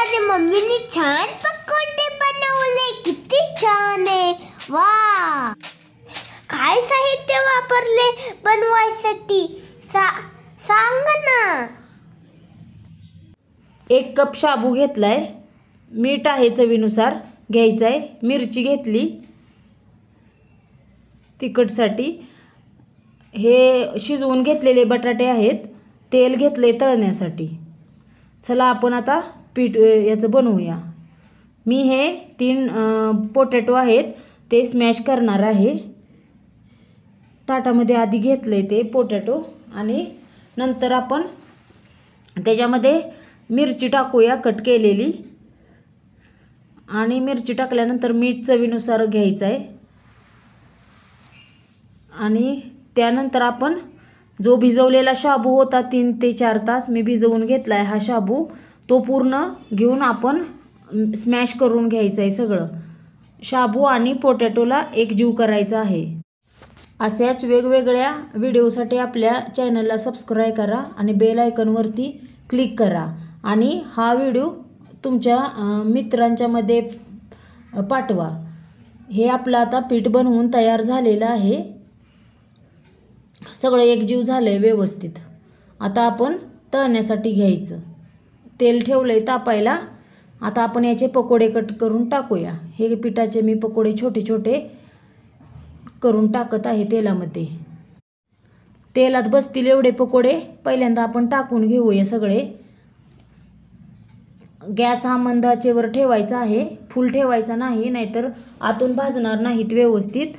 माझ्या मम्मीने छान पकोडे बनवले, किती छान आहे। वा, काय साहित्य वापरले बनवायसाठी सांग ना। 1 कप शाबू घेतलाय, मीठ आहे चवीनुसार घ्यायचं आहे, मिरची घेतली तिखटसाठी, हे शिजवून घेतलेले बटाटे आहेत, तेल घेतले तळण्यासाठी। चला आपण आता पीठ याचं बनवूया। मी हे 3 पोटॅटो आहेत ते स्मॅश करणार आहे। ताटामध्ये आधी घेतले ते पोटॅटो आणि नंतर आपण त्याच्यामध्ये मिरची टाकूया कट केलेली, आणि मिरची टाकल्यानंतर मीठ चवीनुसार घ्यायचं आहे। आणि त्यानंतर आपण जो भिजवलेला शाबू होता 3 ते 4 तास मी भिजवून घेतला आहे, हा शाबू तो पूर्ण घेऊन आपण स्मॅश करून घ्यायचं आहे। सगळं शाबू आणि पोटॅटोला एकजीव करायचं आहे। अशाच वेगवेगळ्या व्हिडिओसाठी आपल्या चॅनलला सबस्क्राईब करा आणि बेल आयकॉनवरती क्लिक करा, आणि हा व्हिडिओ तुमच्या मित्रांच्यामध्ये पाठवा। हे आपलं आता पीठ बनवून तयार झालेलं आहे, सगळं एकजीव झालं आहे व्यवस्थित। आता आपण तळण्यासाठी घ्यायचं, तेल ठेवलं आहे तापायला। आता आपण याचे पकोडे कट करून टाकूया। हे पिठाचे मी पकोडे छोटे छोटे करून टाकत आहे तेलामध्ये। तेलात बसतील एवढे पकोडे पहिल्यांदा आपण टाकून घेऊया सगळे। गॅस हा मंद आचेवर ठेवायचा आहे, फुल ठेवायचा नाही, नाहीतर आतून भाजणार नाहीत व्यवस्थित।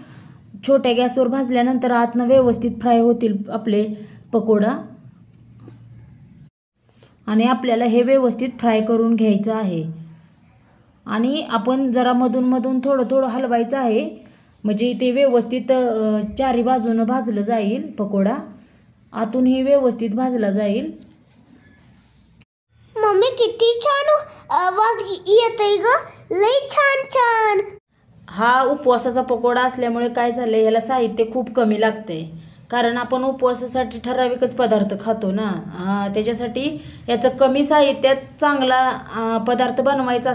छोट्या गॅसवर भाजल्यानंतर आतनं व्यवस्थित फ्राय होतील आपले पकोडा, आणि आपल्याला हे व्यवस्थित फ्राय करून घ्यायचं आहे। आणि आपण जरा मधून मधून थोडं थोडं हलवायचं आहे, म्हणजे ते व्यवस्थित चारी बाजूनं भाजलं जाईल पकोडा, आतूनही व्यवस्थित भाजला जाईल। मम्मी किती छान आवाज येतोय ग, लई छान छान। हा उपवासाचा पकोडा असल्यामुळे काय झालं, याला साहित्य खूप कमी लागते, कारण आपण उपवासासाठी ठराविकच पदार्थ खातो ना, त्याच्यासाठी याचं कमी साहित्यात चांगला पदार्थ बनवायचा।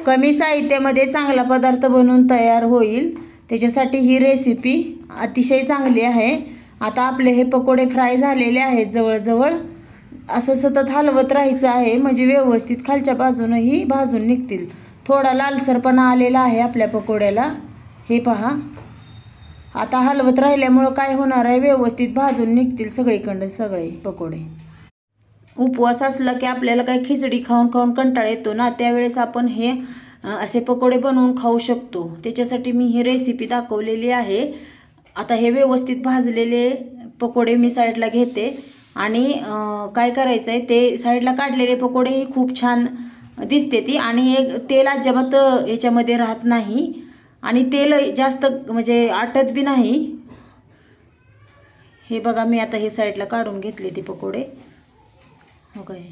कमी साहित्यामध्ये चांगला पदार्थ बनवून तयार होईल, त्याच्यासाठी ही रेसिपी अतिशय चांगली आहे। आता आपले हे पकोडे फ्राय झालेले आहेत जवळजवळ, असं सतत हलवत राहायचं आहे, म्हणजे व्यवस्थित खालच्या बाजूनही भाजून निघतील। थोडा लालसरपणा आलेला आहे आपल्या पकोड्याला, हे पहा। आता हलवत राहिल्यामुळं काय होणार आहे, व्यवस्थित भाजून निघतील सगळीकडे सगळे पकोडे। उपवास असला की आपल्याला काय खिचडी खाऊन खाऊन कंटाळा येतो ना, त्यावेळेस आपण हे असे पकोडे बनवून खाऊ शकतो, त्याच्यासाठी मी ही रेसिपी दाखवलेली आहे। आता हे व्यवस्थित भाजलेले पकोडे मी साईडला घेते, आणि काय करायचं आहे, ते साईडला काढलेले पकोडेही खूप छान दिसते ती, आणि एक तेल अजिबात याच्यामध्ये राहत नाही, आणि तेल जास्त म्हणजे आटत बी नाही। हे बघा, मी आता हे साईडला काढून घेतले ते पकोडे, हो काय,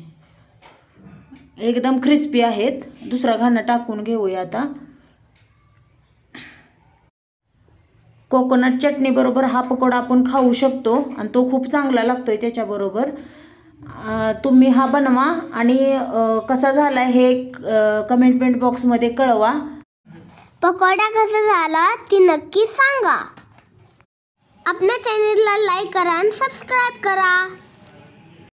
एकदम क्रिस्पी आहेत। दुसरा घाना टाकून घेऊया आता। कोकोनट चटणी बरोबर हा पकोडा आपण खाऊ शकतो, आणि तो खूप चांगला लागतोय त्याच्याबरोबर। तुम्ही हा बनवा, आणि कसा झाला हे कमेंट बॉक्समध्ये कळवा। पकोडा कसा झाला ती नक्की सांगा। आपल्या चॅनलला लाईक करा आणि सबस्क्राईब करा।